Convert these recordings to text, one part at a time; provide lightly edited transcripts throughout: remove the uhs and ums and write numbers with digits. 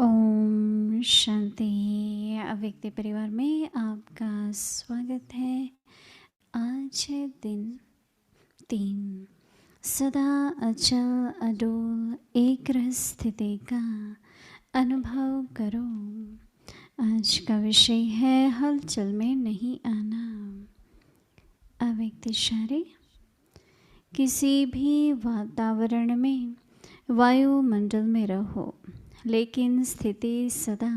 ओम शांति। अव्यक्त परिवार में आपका स्वागत है। आज है दिन 3। सदा अचल अडोल एक रस स्थिति का अनुभव करो। आज का विषय है हलचल में नहीं आना। अव्यक्त इशारे। किसी भी वातावरण में वायुमंडल में रहो, लेकिन स्थिति सदा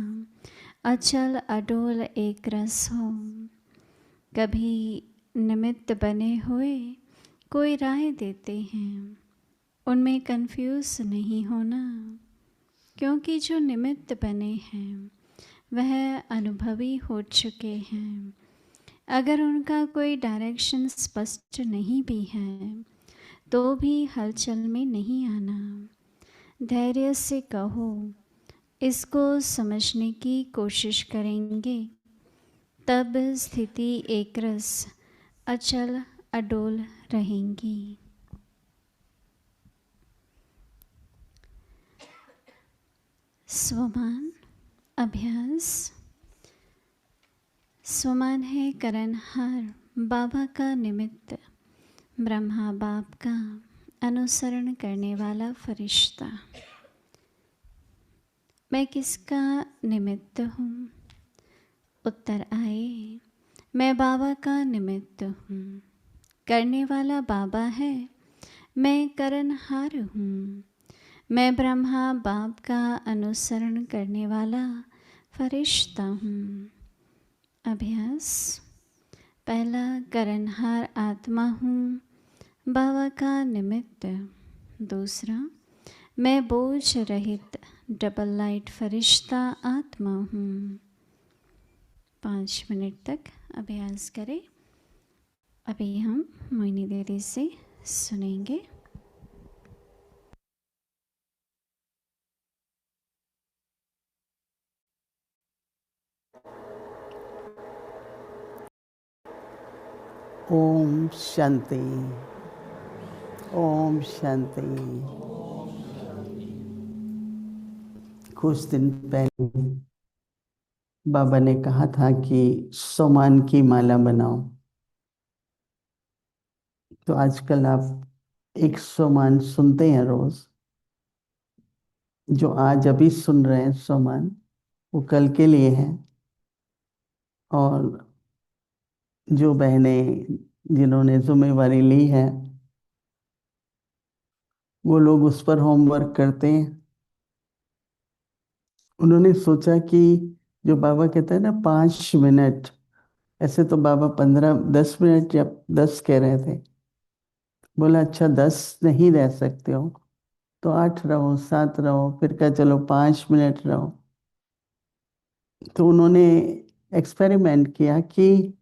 अचल अडोल एक रस हो। कभी निमित्त बने हुए कोई राय देते हैं, उनमें कंफ्यूज नहीं होना, क्योंकि जो निमित्त बने हैं वह अनुभवी हो चुके हैं। अगर उनका कोई डायरेक्शन स्पष्ट नहीं भी है तो भी हलचल में नहीं आना। धैर्य से कहो, इसको समझने की कोशिश करेंगे, तब स्थिति एकरस अचल अडोल रहेंगी। स्वमान अभ्यास। स्वमान है करनहार, बाबा का निमित्त, ब्रह्मा बाप का अनुसरण करने वाला फरिश्ता। मैं किसका निमित्त हूँ? उत्तर आए, मैं बाबा का निमित्त हूँ। करने वाला बाबा है, मैं करनहार हूँ। मैं ब्रह्मा बाप का अनुसरण करने वाला फरिश्ता हूँ। अभ्यास। पहला, करनहार आत्मा हूँ, बाबा का निमित्त। दूसरा, मैं बोझ रहित डबल लाइट फरिश्ता आत्मा हूँ। 5 मिनट तक अभ्यास करें। अभी हम मोहिनी दीदी से सुनेंगे। ओम शांति। ओम शांति। कुछ दिन पहले बाबा ने कहा था कि सोमान की माला बनाओ, तो आजकल आप एक सोमान सुनते हैं रोज। जो आज अभी सुन रहे हैं सोमान, वो कल के लिए है। और जो बहनें जिन्होंने जिम्मेवारी ली है, वो लोग उस पर होमवर्क करते हैं। उन्होंने सोचा कि जो बाबा कहता है ना 5 मिनट, ऐसे तो बाबा 10 मिनट या 10 कह रहे थे। बोला अच्छा 10 नहीं रह सकते हो तो 8 रहो, 7 रहो, फिर कहा चलो 5 मिनट रहो। तो उन्होंने एक्सपेरिमेंट किया कि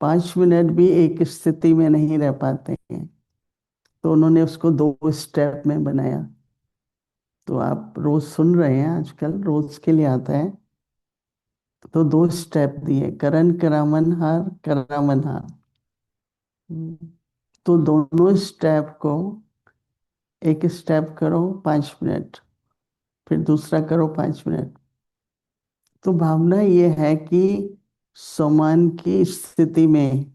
5 मिनट भी एक स्थिति में नहीं रह पाते हैं, तो उन्होंने उसको 2 स्टेप में बनाया। तो आप रोज सुन रहे हैं, आजकल रोज के लिए आता है। तो 2 स्टेप दिए, करण करामन हार करामन हार। तो दोनों स्टेप को, एक स्टेप करो 5 मिनट, फिर दूसरा करो 5 मिनट। तो भावना ये है कि समान की स्थिति में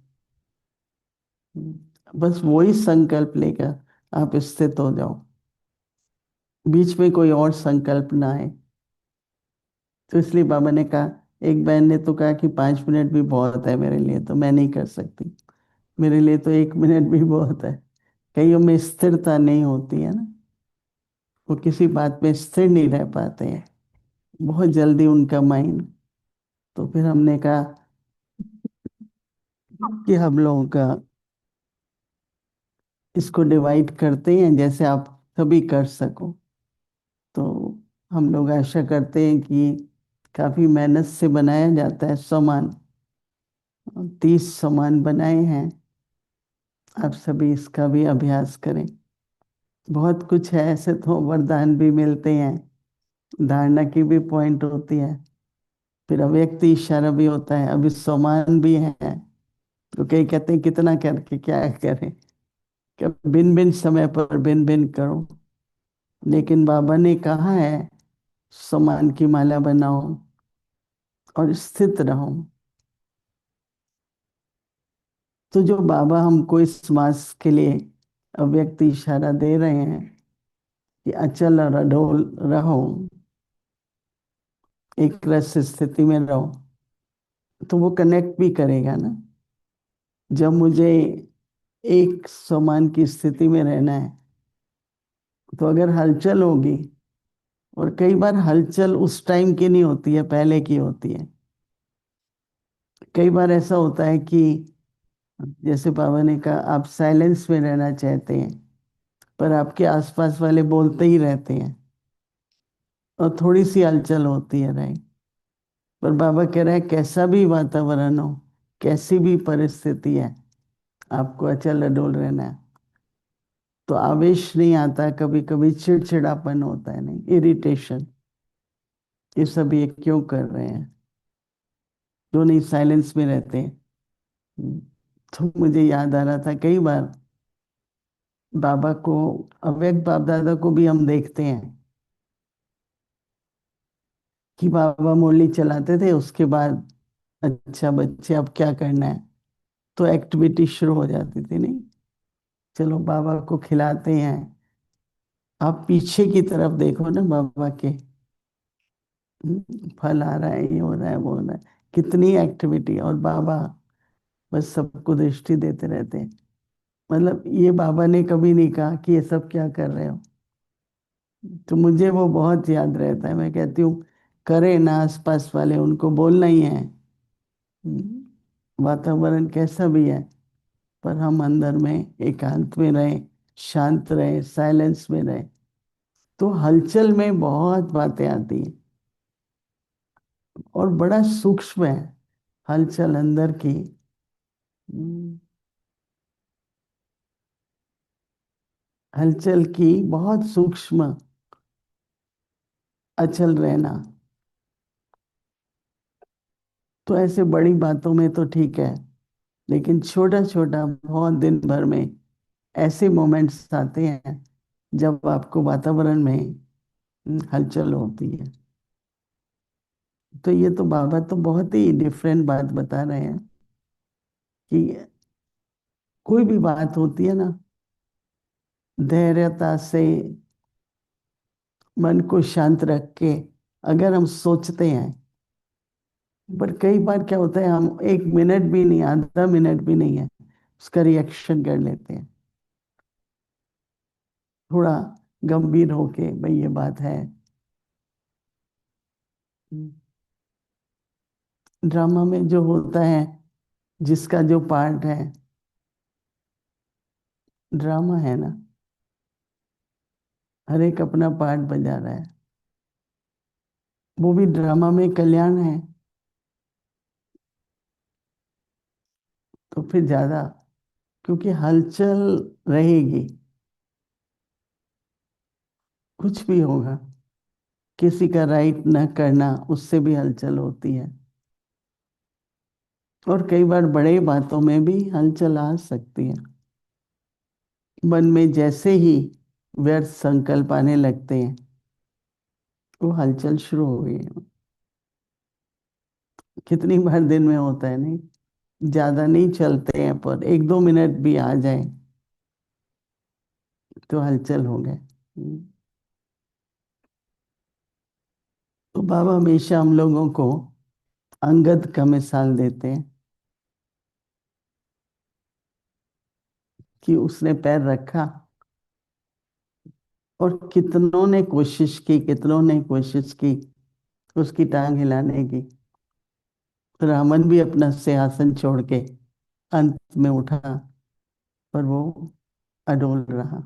बस वही संकल्प लेकर आप स्थित हो जाओ, बीच में कोई और संकल्प ना आए। तो इसलिए बाबा ने कहा, एक बहन ने तो कहा कि 5 मिनट भी बहुत है मेरे लिए, तो मैं नहीं कर सकती, मेरे लिए तो 1 मिनट भी बहुत है। कईयों में स्थिरता नहीं होती है ना, वो किसी बात में स्थिर नहीं रह पाते हैं, बहुत जल्दी उनका माइंड। तो फिर हमने कहा कि हम लोगों का इसको डिवाइड करते हैं जैसे आप सभी कर सको। तो हम लोग आशा करते हैं कि काफी मेहनत से बनाया जाता है सामान। 30 सामान बनाए हैं, आप सभी इसका भी अभ्यास करें। बहुत कुछ है, ऐसे तो वरदान भी मिलते हैं, धारणा की भी पॉइंट होती है, फिर अव्यक्त इशारा भी होता है, अभी सामान भी है। तो कई कहते हैं कितना करके क्या करें, कि भिन्न भिन्न समय पर भिन्न भिन्न करो। लेकिन बाबा ने कहा है सम्मान की माला बनाओ और स्थित रहो। तो जो बाबा हमको इस मास के लिए अव्यक्त इशारा दे रहे हैं कि अचल और अडोल रहो, एक रस स्थिति में रहो, तो वो कनेक्ट भी करेगा ना। जब मुझे एक समान की स्थिति में रहना है, तो अगर हलचल होगी, और कई बार हलचल उस टाइम की नहीं होती है, पहले की होती है। कई बार ऐसा होता है कि जैसे बाबा ने कहा, आप साइलेंस में रहना चाहते हैं, पर आपके आसपास वाले बोलते ही रहते हैं और थोड़ी सी हलचल होती है, राइट। पर बाबा कह रहे हैं कैसा भी वातावरण हो, कैसी भी परिस्थिति है, आपको अचल अडोल रहना है। तो आवेश नहीं आता, कभी कभी चिड़चिड़ापन होता है, नहीं, इरिटेशन, ये सब ये क्यों कर रहे हैं, जो नहीं साइलेंस में रहते हैं। तो मुझे याद आ रहा था, कई बार बाबा को, अव्यक्त बाप दादा को भी हम देखते हैं कि बाबा मुरली चलाते थे, उसके बाद अच्छा बच्चे अब क्या करना है, तो एक्टिविटी शुरू हो जाती थी, नहीं, चलो बाबा को खिलाते हैं। आप पीछे की तरफ देखो ना बाबा के, फल आ रहा है, ये हो रहा है, वो हो रहा है, कितनी एक्टिविटी, और बाबा बस सबको दृष्टि देते रहते हैं। मतलब ये बाबा ने कभी नहीं कहा कि ये सब क्या कर रहे हो। तो मुझे वो बहुत याद रहता है, मैं कहती हूँ करे ना आसपास वाले, उनको बोलना ही है। वातावरण कैसा भी है, पर हम अंदर में एकांत में रहें, शांत रहें, साइलेंस में रहें, तो हलचल में बहुत बातें आती हैं, और बड़ा सूक्ष्म है हलचल अंदर की। हलचल की बहुत सूक्ष्म अचल रहना। तो ऐसे बड़ी बातों में तो ठीक है, लेकिन छोटा छोटा बहुत दिन भर में ऐसे मोमेंट्स आते हैं जब आपको वातावरण में हलचल होती है। तो ये तो बाबा तो बहुत ही डिफरेंट बात बता रहे हैं कि कोई भी बात होती है ना, धैर्यता से मन को शांत रख के अगर हम सोचते हैं, पर कई बार क्या होता है, हम एक मिनट भी नहीं, आधा मिनट भी नहीं है, उसका रिएक्शन कर लेते हैं, थोड़ा गंभीर होके, भाई ये बात है। ड्रामा में जो होता है, जिसका जो पार्ट है, ड्रामा है ना, हर एक अपना पार्ट बजा रहा है, वो भी ड्रामा में कल्याण है। तो फिर ज्यादा, क्योंकि हलचल रहेगी, कुछ भी होगा, किसी का राइट न करना, उससे भी हलचल होती है। और कई बार बड़े बातों में भी हलचल आ सकती है। मन में जैसे ही व्यर्थ संकल्प आने लगते हैं, वो हलचल शुरू हो गई है। कितनी बार दिन में होता है, नहीं, ज्यादा नहीं चलते हैं, पर एक दो मिनट भी आ जाए तो हलचल हो गए। तो बाबा हमेशा हम लोगों को अंगद का मिसाल देते हैं कि उसने पैर रखा और कितनों ने कोशिश की, कितनों ने कोशिश की उसकी टांग हिलाने की। रावण भी अपना सिंहासन छोड़ के अंत में उठा, पर वो अडोल रहा।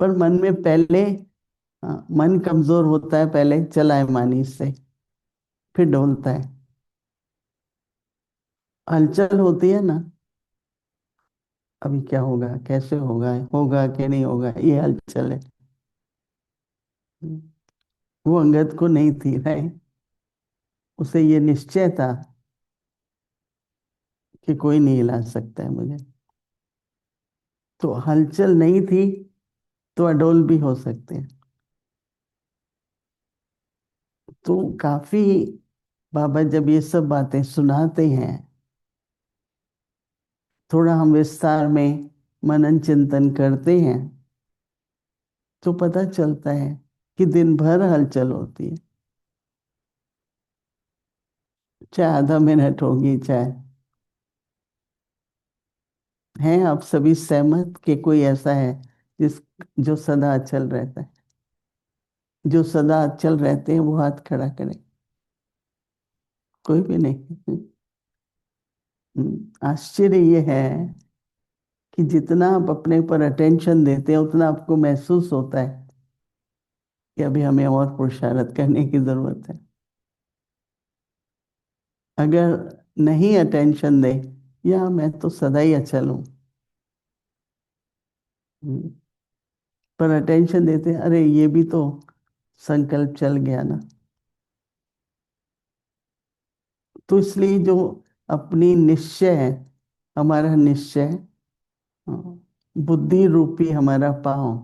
पर मन में पहले, हाँ, मन कमजोर होता है पहले चलायमानी से, फिर डोलता है। हलचल होती है ना, अभी क्या होगा, कैसे होगा, होगा कि नहीं होगा, ये हलचल है। वो अंगद को नहीं थी, नहीं, उसे ये निश्चय था कि कोई नहीं हिला सकता है मुझे। तो हलचल नहीं थी, तो अडोल भी हो सकते हैं। तो काफी बाबा जब ये सब बातें सुनाते हैं, थोड़ा हम विस्तार में मनन चिंतन करते हैं, तो पता चलता है कि दिन भर हलचल होती है, चाहे आधा मिनट होगी, चाहे। हैं आप सभी सहमत कि कोई ऐसा है जिस जो सदा अचल रहता है? जो सदा अचल रहते हैं वो हाथ खड़ा करें। कोई भी नहीं। आश्चर्य ये है कि जितना आप अपने ऊपर अटेंशन देते हैं उतना आपको महसूस होता है कि अभी हमें और पुरुषार्थ करने की जरूरत है। अगर नहीं अटेंशन दे, या मैं तो सदा ही अचल हूँ, पर अटेंशन देते हैं, अरे ये भी तो संकल्प चल गया ना। तो इसलिए जो अपनी निश्चय है, हमारा निश्चय, हाँ, बुद्धि रूपी हमारा पाँव,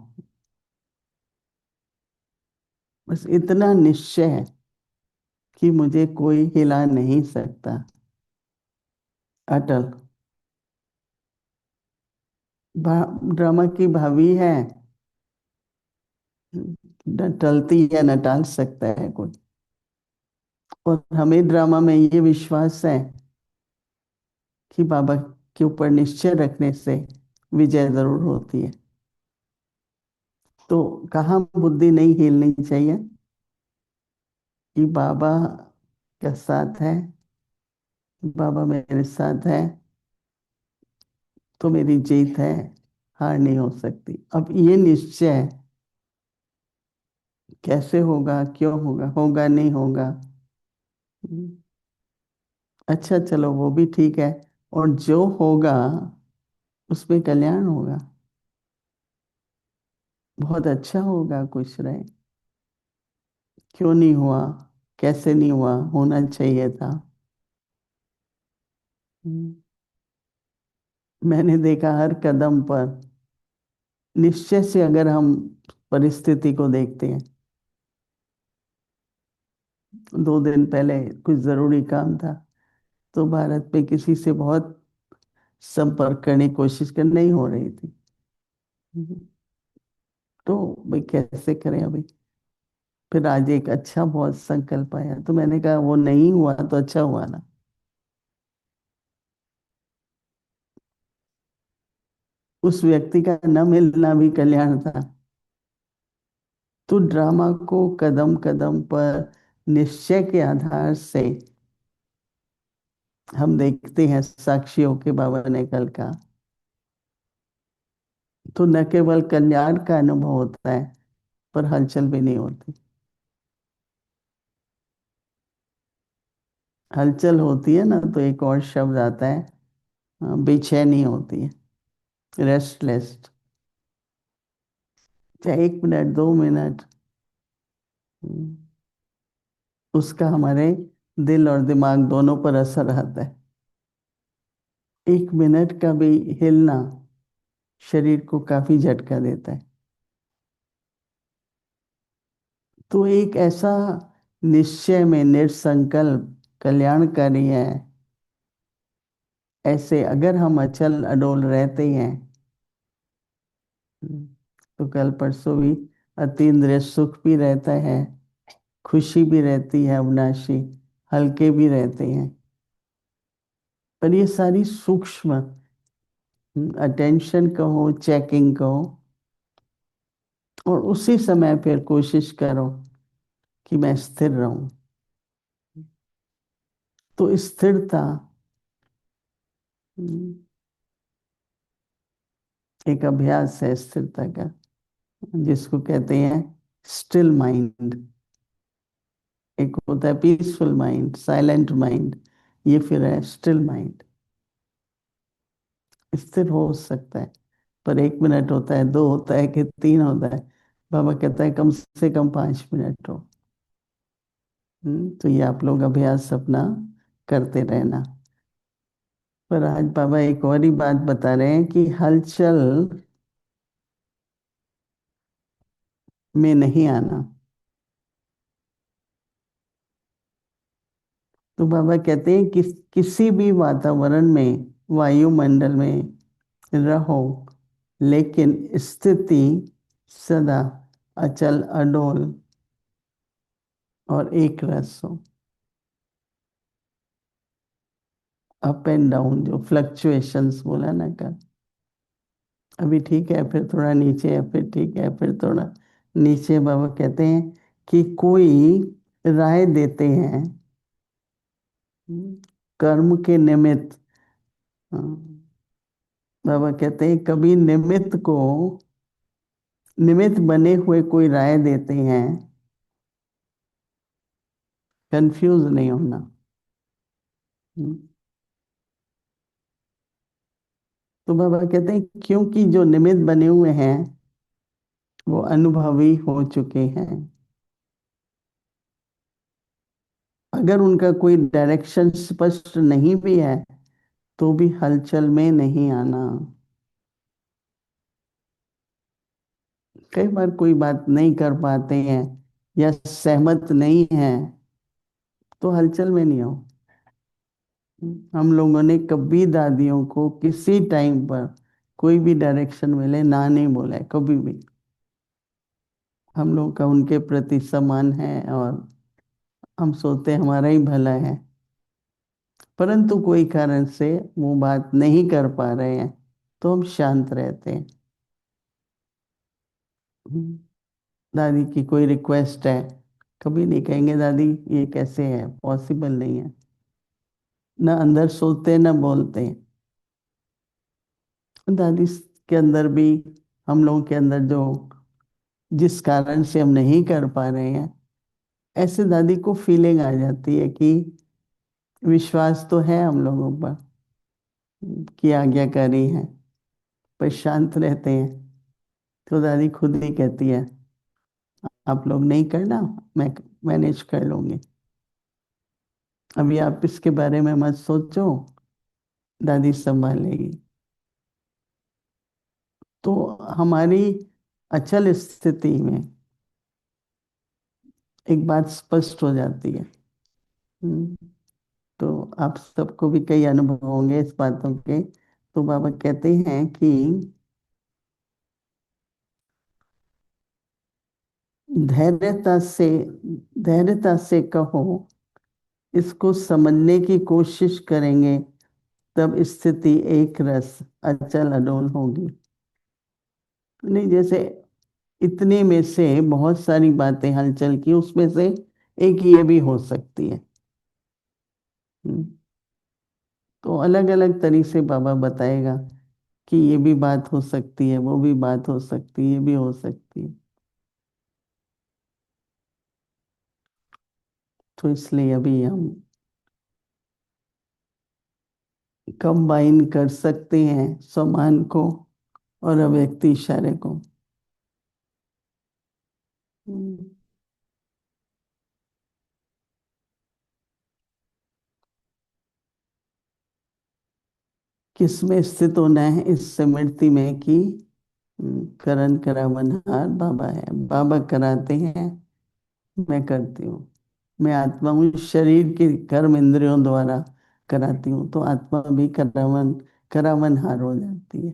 बस इतना निश्चय है कि मुझे कोई हिला नहीं सकता। अटल। ड्रामा की भावी है, न टलती या न टाल सकता है कोई। और हमें ड्रामा में ये विश्वास है कि बाबा के ऊपर निश्चय रखने से विजय जरूर होती है। तो कहाँ बुद्धि नहीं हिलनी चाहिए कि बाबा का साथ है, बाबा मेरे साथ है, तो मेरी जीत है, हार नहीं हो सकती। अब ये निश्चय कैसे होगा, क्यों होगा, होगा नहीं होगा, अच्छा चलो वो भी ठीक है। और जो होगा उसमें कल्याण होगा, बहुत अच्छा होगा, खुश रहे। क्यों नहीं हुआ, कैसे नहीं हुआ, होना चाहिए था। हम्म, मैंने देखा हर कदम पर निश्चय से अगर हम परिस्थिति को देखते हैं। 2 दिन पहले कुछ जरूरी काम था, तो भारत में किसी से बहुत संपर्क करने की कोशिश कर नहीं हो रही थी। तो भाई कैसे करें अभी। फिर आज एक अच्छा बहुत संकल्प आया, तो मैंने कहा वो नहीं हुआ तो अच्छा हुआ ना। उस व्यक्ति का न मिलना भी कल्याण था। तो ड्रामा को कदम कदम पर निश्चय के आधार से हम देखते हैं, साक्षियों के बाबा ने कल का, तो न केवल कल्याण का अनुभव होता है, पर हलचल भी नहीं होती। हलचल होती है ना तो एक और शब्द आता है, बेचैनी होती है, रेस्टलेस। चाहे 1 मिनट 2 मिनट, उसका हमारे दिल और दिमाग दोनों पर असर आता है। 1 मिनट का भी हिलना शरीर को काफी झटका देता है। तो एक ऐसा निश्चय में निरसंकल्प कल्याणकारी है। ऐसे अगर हम अचल अडोल रहते हैं, तो कल परसों भी अतीन्द्रिय सुख भी रहता है, खुशी भी रहती है अविनाशी, हल्के भी रहते हैं। पर ये सारी सूक्ष्म अटेंशन कहो, चेकिंग कहो, और उसी समय फिर कोशिश करो कि मैं स्थिर रहूं। तो स्थिरता एक अभ्यास है स्थिरता का, जिसको कहते हैं स्टिल माइंड। एक होता है पीसफुल माइंड, साइलेंट माइंड, ये फिर है स्टिल माइंड। स्थिर हो सकता है, पर 1 मिनट होता है, 2 होता है कि 3 होता है। बाबा कहता है कम से कम 5 मिनट हो। तो ये आप लोग अभ्यास अपना करते रहना। पर आज बाबा एक और ही बात बता रहे हैं कि हलचल में नहीं आना। तो बाबा कहते हैं कि किसी भी वातावरण में, वायुमंडल में रहो, लेकिन स्थिति सदा अचल अडोल और एक रस हो। अप एंड डाउन, जो फ्लक्चुएशंस बोला ना कर, अभी ठीक है फिर थोड़ा नीचे है, फिर ठीक है फिर थोड़ा नीचे। बाबा कहते हैं कि कोई राय देते हैं कर्म के निमित्त। हाँ, बाबा कहते हैं कभी निमित्त को, निमित्त बने हुए कोई राय देते हैं, कंफ्यूज नहीं होना। तो बाबा कहते हैं क्योंकि जो निमित्त बने हुए हैं वो अनुभवी हो चुके हैं। अगर उनका कोई डायरेक्शन स्पष्ट नहीं भी है तो भी हलचल में नहीं आना। कई बार कोई बात नहीं कर पाते हैं या सहमत नहीं है तो हलचल में नहीं हो। हम लोगों ने कभी दादियों को किसी टाइम पर कोई भी डायरेक्शन मिले ना नहीं बोला है, कभी भी। हम लोग का उनके प्रति सम्मान है और हम सोचते हैं हमारा ही भला है। परंतु कोई कारण से वो बात नहीं कर पा रहे हैं तो हम शांत रहते हैं। हम्म, दादी की कोई रिक्वेस्ट है, कभी नहीं कहेंगे दादी ये कैसे है, पॉसिबल नहीं है। ना अंदर सोचते ना बोलते। दादी के अंदर भी, हम लोगों के अंदर जो, जिस कारण से हम नहीं कर पा रहे हैं, ऐसे दादी को फीलिंग आ जाती है कि विश्वास तो है हम लोगों पर कि आज्ञाकारी है, पर शांत रहते हैं। तो दादी खुद ही कहती है आप लोग नहीं करना, मैं मैनेज कर लूंगी, अभी आप इसके बारे में मत सोचो, दादी संभालेगी। तो हमारी अचल स्थिति में एक बात स्पष्ट हो जाती है। हम्म, तो आप सबको भी कई अनुभव होंगे इस बातों के। तो बाबा कहते हैं कि धैर्यता से, धैर्यता से कहो, इसको समझने की कोशिश करेंगे तब स्थिति एक रस अचल अडोल होगी। नहीं, जैसे इतने में से बहुत सारी बातें हलचल की, उसमें से एक ये भी हो सकती है। हम्म, तो अलग अलग तरीके से बाबा बताएगा कि ये भी बात हो सकती है, वो भी बात हो सकती है, ये भी हो सकती है। तो इसलिए अभी हम कंबाइन कर सकते हैं समान को और अव्यक्त इशारे को। हम्म, किस में स्थित होना है इस स्मृति में कि करण करावनहार बाबा है। बाबा कराते हैं, मैं करती हूँ। मैं आत्मा हूँ, शरीर की कर्म इंद्रियों द्वारा कराती हूँ, तो आत्मा भी करावनहार हो जाती है।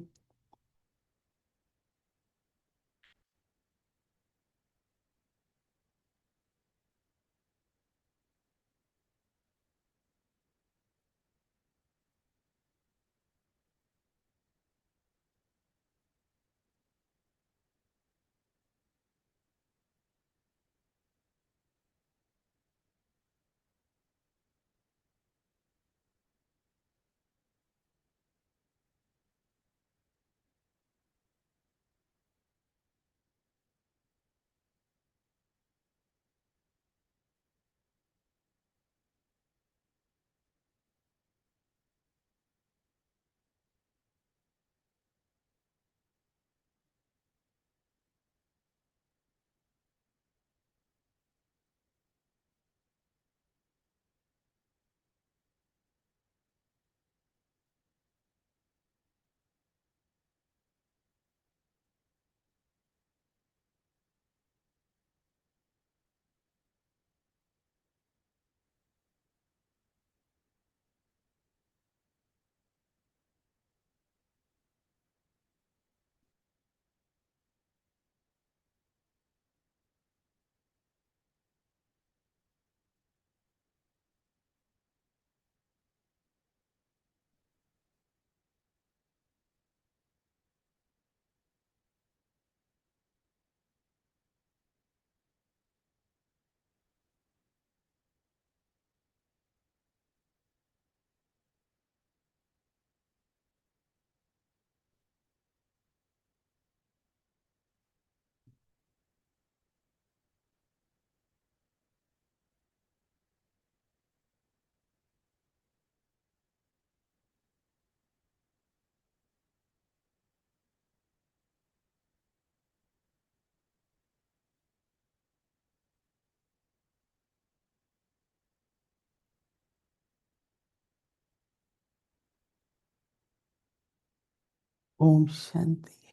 ओम शांति।